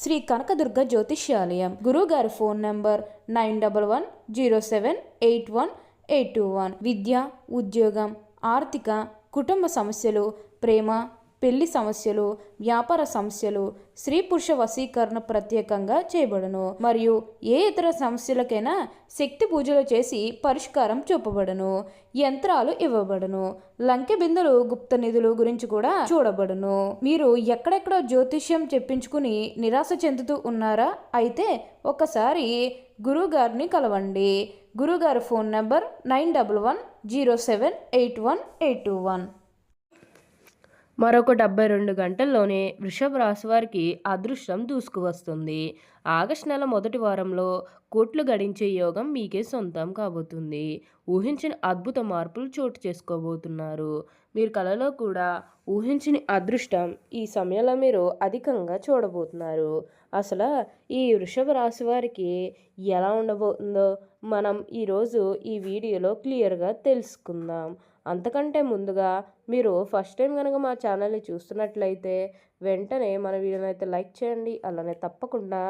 శ్రీ కనకదుర్గ జ్యోతిష్యాలయం. గురువుగారి phone number 9110781821. విద్య, ఉద్యోగం, ఆర్థిక, కుటుంబ సమస్యలు, ప్రేమ, పెళ్లి సమస్యలు, వ్యాపార సమస్యలు, స్త్రీ పురుష వశీకరణ ప్రత్యేకంగా చేయబడును. మరియు ఏ ఇతర సమస్యలకైనా శక్తి పూజలు చేసి పరిష్కారం చూపబడును. యంత్రాలు ఇవ్వబడును. లంకె బిందులు, గుప్త నిధులు గురించి కూడా చూడబడును. మీరు ఎక్కడెక్కడో జ్యోతిష్యం చెప్పించుకుని నిరాశ చెందుతూ ఉన్నారా? అయితే ఒకసారి గురువుగారిని కలవండి. గురువుగారి ఫోన్ నంబర్ 9110781821. మరొక 72 గంటల్లోనే వృషభ రాశి వారికి అదృష్టం దూసుకువస్తుంది. ఆగస్టు నెల మొదటి వారంలో కోట్లు గడించే యోగం మీకే సొంతం కాబోతుంది. ఊహించిన అద్భుత మార్పులు చోటు చేసుకోబోతున్నారు. మీరు కలలో కూడా ఊహించిన అదృష్టం ఈ సమయంలో మీరు అధికంగా చూడబోతున్నారు. అసలు ఈ వృషభ రాశి వారికి ఎలా ఉండబోతుందో మనం ఈరోజు ఈ వీడియోలో క్లియర్గా తెలుసుకుందాం. అంతకంటే ముందుగా మీరు ఫస్ట్ టైం కనుక మా ఛానల్ని చూస్తున్నట్లయితే వెంటనే మన వీడియోని అయితే లైక్ చేయండి. అలానే తప్పకుండా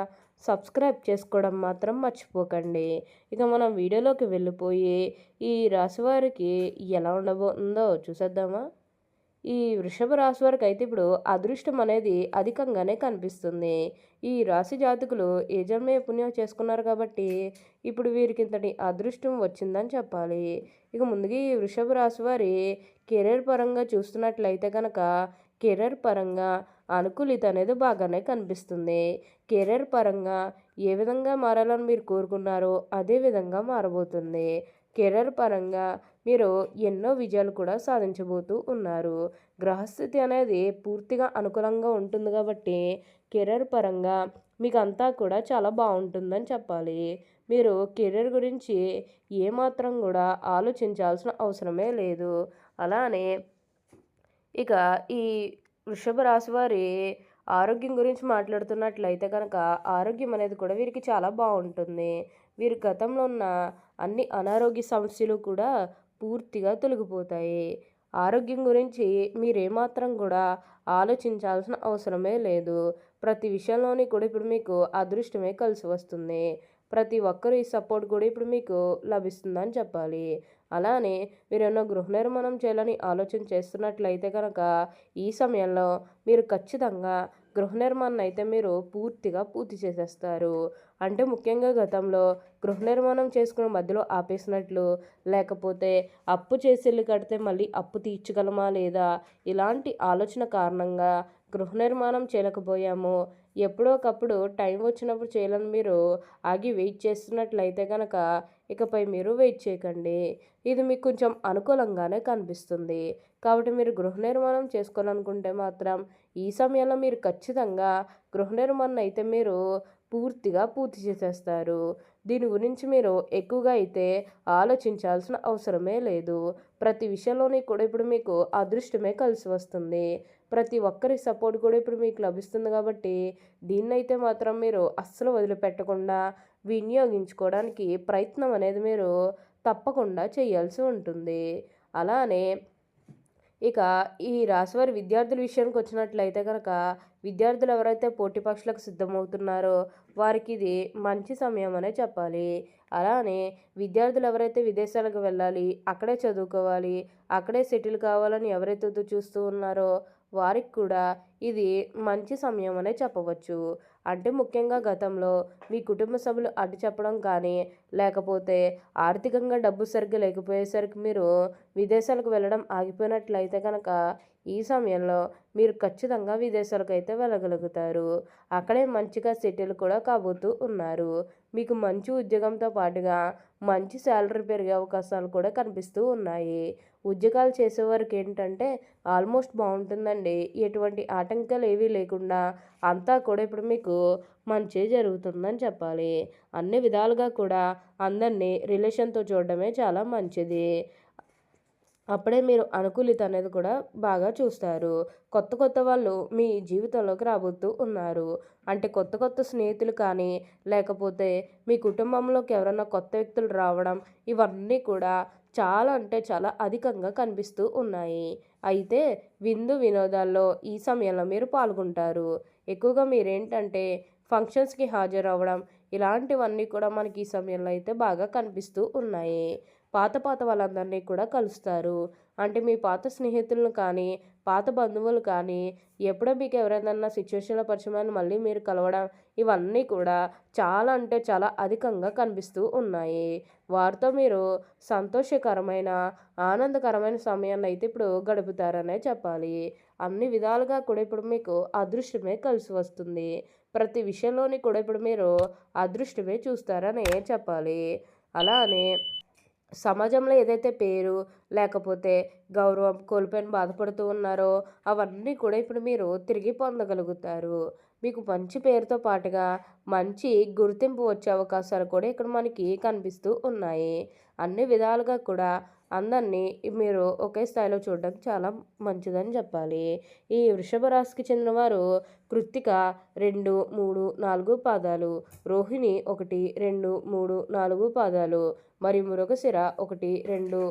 సబ్స్క్రైబ్ చేసుకోవడం మాత్రం మర్చిపోకండి. ఇక మనం వీడియోలోకి వెళ్ళిపోయి ఈ రాశి వారికి ఎలా ఉండబోతుందో చూసేద్దామా? ఈ వృషభ రాశి వారికి అయితే ఇప్పుడు అదృష్టం అనేది అధికంగానే కనిపిస్తుంది. ఈ రాశి జాతకులు ఏ జన్మే పుణ్యం చేసుకున్నారు కాబట్టి ఇప్పుడు వీరికి ఇంతటి అదృష్టం వచ్చిందని చెప్పాలి. ఇక ముందుగా ఈ వృషభ రాశి వారి కెరీర్ పరంగా చూస్తున్నట్లయితే కనుక కెరీర్ పరంగా అనుకూలిత అనేది బాగానే కనిపిస్తుంది. కెరీర్ పరంగా ఏ విధంగా మారాలని మీరు కోరుకున్నారో అదే విధంగా మారబోతుంది. కెరీర్ పరంగా మీరు ఎన్నో విజయాలు కూడా సాధించబోతూ ఉన్నారు. గ్రహస్థితి అనేది పూర్తిగా అనుకూలంగా ఉంటుంది కాబట్టి కెరీర్ పరంగా మీకు అంతా కూడా చాలా బాగుంటుందని చెప్పాలి. మీరు కెరీర్ గురించి ఏమాత్రం కూడా ఆలోచించాల్సిన అవసరమే లేదు. అలానే ఇక ఈ వృషభ రాశి వారి ఆరోగ్యం గురించి మాట్లాడుతున్నట్లయితే కనుక ఆరోగ్యం అనేది కూడా వీరికి చాలా బాగుంటుంది. వీరి గతంలో ఉన్న అన్ని అనారోగ్య సమస్యలు కూడా పూర్తిగా తొలగిపోతాయి. ఆరోగ్యం గురించి మీరేమాత్రం కూడా ఆలోచించాల్సిన అవసరమే లేదు. ప్రతి విషయంలోని కూడా ఇప్పుడు మీకు అదృష్టమే కలిసి వస్తుంది. ప్రతి ఒక్కరి సపోర్ట్ కూడా ఇప్పుడు మీకు లభిస్తుందని చెప్పాలి. అలానే మీరేమన్నా గృహ నిర్మాణం చేయాలని ఆలోచన చేస్తున్నట్లయితే కనుక ఈ సమయంలో మీరు ఖచ్చితంగా గృహ నిర్మాణం అయితే మీరు పూర్తిగా పూర్తి చేసేస్తారు. అంటే ముఖ్యంగా గతంలో గృహ నిర్మాణం చేసుకుని మధ్యలో ఆపేసినట్లు, లేకపోతే అప్పు చేసి ఇల్లు కడితే మళ్ళీ అప్పు తీర్చగలమా లేదా ఇలాంటి ఆలోచన కారణంగా గృహ నిర్మాణం చేయలేకపోయాము, ఎప్పుడోకప్పుడు టైం వచ్చినప్పుడు చేయాలని మీరు ఆగి వెయిట్ చేస్తున్నట్లయితే కనుక ఇకపై మీరు వెయిట్ చేయకండి. ఇది మీకు కొంచెం అనుకూలంగానే కనిపిస్తుంది. కాబట్టి మీరు గృహ నిర్మాణం చేసుకోవాలనుకుంటే మాత్రం ఈ సమయంలో మీరు ఖచ్చితంగా గృహ నిర్మాణం అయితే మీరు పూర్తిగా పూర్తి చేసేస్తారు. దీని గురించి మీరు ఎక్కువగా అయితే ఆలోచించాల్సిన అవసరమే లేదు. ప్రతి విషయంలోని కూడా ఇప్పుడు మీకు అదృష్టమే కలిసి వస్తుంది. ప్రతి ఒక్కరి సపోర్ట్ కూడా ఇప్పుడు మీకు లభిస్తుంది కాబట్టి దీన్నైతే మాత్రం మీరు అస్సలు వదిలిపెట్టకుండా వినియోగించుకోవడానికి ప్రయత్నం అనేది మీరు తప్పకుండా చేయాల్సి ఉంటుంది. అలానే ఇక ఈ రాశివారి విద్యార్థుల విషయానికి వచ్చినట్లయితే కనుక విద్యార్థులు ఎవరైతే పోటీ పరీక్షలకు సిద్ధమవుతున్నారో వారికి ఇది మంచి సమయం అనే చెప్పాలి. అలానే విద్యార్థులు ఎవరైతే విదేశాలకు వెళ్ళాలి, అక్కడే చదువుకోవాలి, అక్కడే సెటిల్ కావాలని ఎవరైతే చూస్తూ ఉన్నారో వారికి కూడా ఇది మంచి సమయం అనే చెప్పవచ్చు. అంటే ముఖ్యంగా గతంలో మీ కుటుంబ సభ్యులు అడ్డు చెప్పడం కానీ, లేకపోతే ఆర్థికంగా డబ్బు సరిగ్గా లేకపోయేసరికి మీరు విదేశాలకు వెళ్ళడం ఆగిపోయినట్లయితే కనుక ఈ సమయంలో మీరు ఖచ్చితంగా విదేశాలకు అయితే వెళ్ళగలుగుతారు. అక్కడే మంచిగా సెటిల్ కూడా కాబోతూ ఉన్నారు. మీకు మంచి ఉద్యోగంతో పాటుగా మంచి శాలరీ పెరిగే అవకాశాలు కూడా కనిపిస్తూ ఉన్నాయి. ఉద్యోగాలు చేసేవారికి ఏంటంటే ఆల్మోస్ట్ బాగుంటుందండి. ఎటువంటి ఆటంకాలు ఏవీ లేకుండా అంతా కూడా ఇప్పుడు మీకు మంచి జరుగుతుందని చెప్పాలి. అన్ని విధాలుగా కూడా అందరినీ రిలేషన్తో చూడడమే చాలా మంచిది. అప్పుడే మీరు అనుకూలిత అనేది కూడా బాగా చూస్తారు. కొత్త కొత్త వాళ్ళు మీ జీవితంలోకి రాబోతూ ఉన్నారు. అంటే కొత్త కొత్త స్నేహితులు కానీ, లేకపోతే మీ కుటుంబంలోకి ఎవరైనా కొత్త వ్యక్తులు రావడం, ఇవన్నీ కూడా చాలా అంటే చాలా అధికంగా కనిపిస్తూ ఉన్నాయి. అయితే విందు వినోదాల్లో ఈ సమయంలో మీరు పాల్గొంటారు. ఎక్కువగా మీరేంటంటే ఫంక్షన్స్‌కి హాజరవ్వడం ఇలాంటివన్నీ కూడా మనకి ఈ సమయంలో అయితే బాగా కనిపిస్తూ ఉన్నాయి. పాత పాత వాళ్ళందరినీ కూడా కలుస్తారు. అంటే మీ పాత స్నేహితులను కానీ, పాత బంధువులు కానీ, ఎప్పుడో మీకు ఎవరైనా సిట్యుయేషన్‌లో పరిచయమైన మళ్ళీ మీరు కలవడం ఇవన్నీ కూడా చాలా అంటే చాలా అధికంగా కనిపిస్తూ ఉన్నాయి. వారితో మీరు సంతోషకరమైన, ఆనందకరమైన సమయాన్నయితే ఇప్పుడు గడుపుతారనే చెప్పాలి. అన్ని విధాలుగా కూడా ఇప్పుడు మీకు అదృష్టమే కలిసి వస్తుంది. ప్రతి విషయంలోని కూడా ఇప్పుడు మీరు అదృష్టమే చూస్తారనే చెప్పాలి. అలా అని సమాజంలో ఏదైతే పేరు, లేకపోతే గౌరవం కోల్పోయిన బాధపడుతూ ఉన్నారో, అవన్నీ కూడా ఇప్పుడు మీరు తిరిగి పొందగలుగుతారు. మీకు మంచి పేరుతో పాటుగా, మంచి గుర్తింపు వచ్చే అవకాశాలు కూడా ఇక్కడ మనకి కనిపిస్తూ ఉన్నాయి. అన్ని విధాలుగా కూడా అందరినీ మీరు ఒకే స్థాయిలో చూడడం చాలా మంచిదని చెప్పాలి. ఈ వృషభ రాశికి చెందినవారు కృత్తిక 2, 3, 4 పాదాలు, రోహిణి 1, 2, 3, 4 పాదాలు, మరియు మృగశిర 1, 2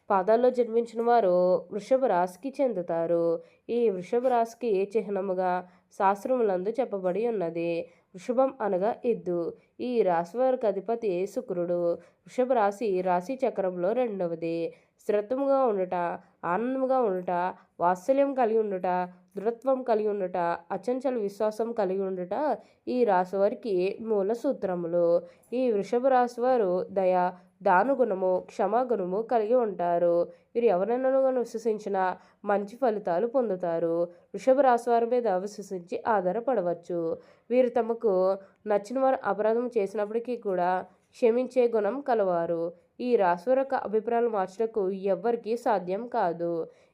పాదాల్లో జన్మించిన వారు వృషభ రాశికి చెందుతారు. ఈ వృషభ రాశికి చిహ్నముగా శాస్త్రములందు చెప్పబడి ఉన్నది. వృషభం అనగా ఎద్దు. ఈ రాశి వారికి అధిపతి శుక్రుడు. వృషభ రాశి రాశి చక్రంలో రెండవది. స్థిరత్వముగా ఉండుట, ఆనందముగా ఉండుట, వాత్సల్యం కలిగి ఉండుట, దృఢత్వం కలిగి ఉండుట, అచంచల విశ్వాసం కలిగి ఉండుట ఈ రాశి వారికి మూల సూత్రములు. ఈ వృషభ రాశి వారు దయ, దానుగుణము, క్షమాగుణము కలిగి ఉంటారు. వీరు ఎవరైనాను విశ్వసించినా మంచి ఫలితాలు పొందుతారు. వృషభ రాశి వారి మీద విశ్వసించి ఆధారపడవచ్చు. వీరు తమకు నచ్చిన వారు అపరాధం చేసినప్పటికీ కూడా క్షమించే గుణం కలవారు. ఈ రాశివారి యొక్క అభిప్రాయాలు మార్చుటకు ఎవ్వరికీ సాధ్యం కాదు.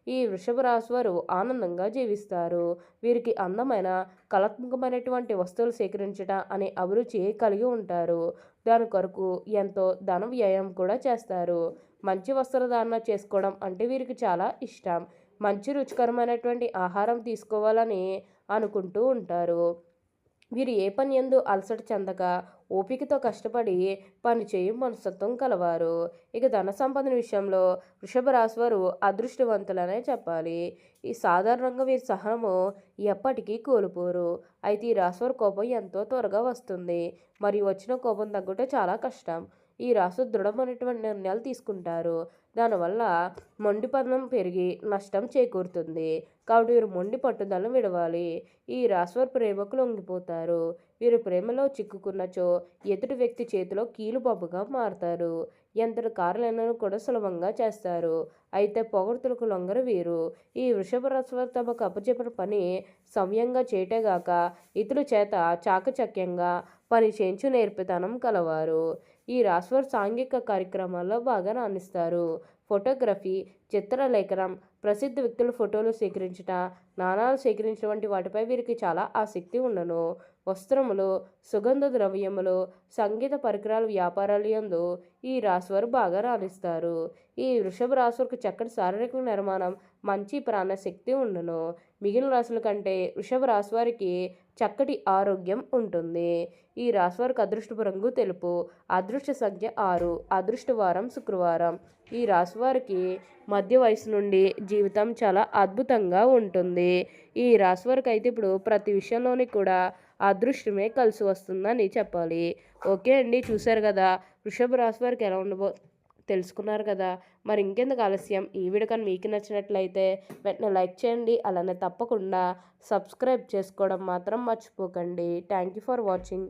ఈ వృషభ రాశి వారు ఆనందంగా జీవిస్తారు. వీరికి అందమైన కళాత్మకమైనటువంటి వస్తువులు సేకరించట అనే అభిరుచి కలిగి ఉంటారు. దాని కొరకు ఎంతో ధన వ్యయం కూడా చేస్తారు. మంచి వస్త్రధారణ చేసుకోవడం అంటే వీరికి చాలా ఇష్టం. మంచి రుచికరమైనటువంటి ఆహారం తీసుకోవాలని అనుకుంటూ ఉంటారు. వీరు ఏ పని యందు అలసట చెందక ఓపికతో కష్టపడి పని చేయు మనస్తత్వం కలవారు. ఇక ధన సంపదన విషయంలో వృషభ రాశి వారు అదృష్టవంతులనే చెప్పాలి. ఈ సాధారణంగా వీరి సహనము ఎప్పటికీ కోల్పోరు. అయితే ఈ రాశి వారి కోపం ఎంతో త్వరగా వస్తుంది. మరియు వచ్చిన కోపం తగ్గుట చాలా కష్టం. ఈ రాశి దృఢమైనటువంటి నిర్ణయాలు తీసుకుంటారు. దానివల్ల మొండిపదనం పెరిగి నష్టం చేకూరుతుంది. కాబట్టి వీరు మొండి పట్టుదలను విడవాలి. ఈ రాశివారు ప్రేమకు లొంగిపోతారు. వీరు ప్రేమలో చిక్కుకున్నచో ఎదుటి వ్యక్తి చేతిలో కీలుబొమ్మగా మారతారు. ఎంతటి కార్యాలను కూడా సులభంగా చేస్తారు. అయితే పొగడ్తలకు లొంగరు వీరు. ఈ వృషభ రాశివారు తమకు అప్పచెప్పిన పని సమయంగా చేయటేగాక ఇతరుల చేత చాకచక్యంగా పని చేయించు నేర్పితనం కలవారు. ఈ రాశివారు సాంఘిక కార్యక్రమాల్లో బాగా రాణిస్తారు. ఫోటోగ్రఫీ, చిత్రలేఖనం, ప్రసిద్ధ వ్యక్తుల ఫోటోలు సేకరించుట, నాణాలు సేకరించడం వంటి వాటిపై వీరికి చాలా ఆసక్తి ఉండను. వస్త్రములు, సుగంధ ద్రవ్యములు, సంగీత పరికరాల వ్యాపారాలు యందు ఈ రాశివారు బాగా రాణిస్తారు. ఈ వృషభ రాశివారికి చక్కటి శారీరక నిర్మాణం, మంచి ప్రాణశక్తి ఉండును. మిగిలిన రాశుల కంటే వృషభ రాశివారికి చక్కటి ఆరోగ్యం ఉంటుంది. ఈ రాశివారికి అదృష్టపు రంగు తెలుపు, అదృష్ట సంఖ్య 6, అదృష్ట వారం శుక్రవారం. ఈ రాశివారికి మధ్య వయసు నుండి జీవితం చాలా అద్భుతంగా ఉంటుంది. ఈ రాశివారికి అయితే ఇప్పుడు ప్రతి విషయంలోని కూడా అదృష్టమే కలిసి వస్తుందని చెప్పాలి. ఓకే అండి, చూశారు కదా వృషభ రాశి వారికి ఎలా ఉండబో తెలుసుకున్నారు కదా. మరి ఇంకెందుకు ఆలస్యం, ఈ వీడియో కానీ మీకు నచ్చినట్లయితే వెంటనే లైక్ చేయండి. అలానే తప్పకుండా సబ్స్క్రైబ్ చేసుకోవడం మాత్రం మర్చిపోకండి. Thank you for watching.